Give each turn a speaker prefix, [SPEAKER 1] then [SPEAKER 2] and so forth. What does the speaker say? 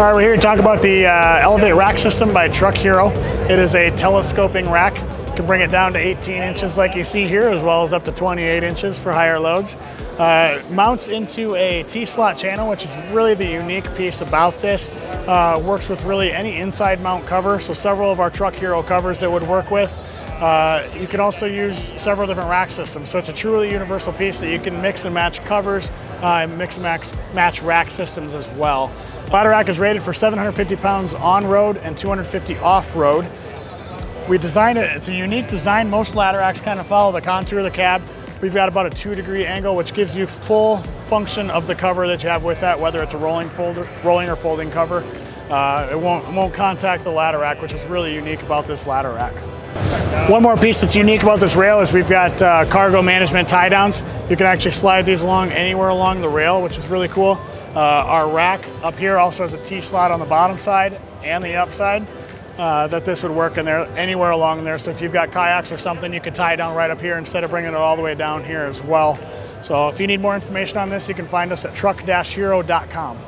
[SPEAKER 1] All right, we're here to talk about the Elevate Rack System by Truck Hero. It is a telescoping rack. You can bring it down to 18 inches like you see here, as well as up to 28 inches for higher loads. Mounts into a T-slot channel, which is really the unique piece about this. Works with really any inside mount cover, so several of our Truck Hero covers that would work with. You can also use several different rack systems, so it's a truly universal piece that you can mix and match covers, and mix and match rack systems as well. Ladder rack is rated for 750 pounds on-road and 250 off-road. We designed it, it's a unique design. Most ladder racks kind of follow the contour of the cab. We've got about a 2-degree angle, which gives you full function of the cover that you have with that, whether it's a rolling or folding cover. It won't contact the ladder rack, which is really unique about this ladder rack. One more piece that's unique about this rail is we've got cargo management tie downs. You can actually slide these along anywhere along the rail, which is really cool. Our rack up here also has a T-slot on the bottom side and the upside that this would work in there anywhere along there. So if you've got kayaks or something, you can tie it down right up here instead of bringing it all the way down here as well. So if you need more information on this, you can find us at truck-hero.com.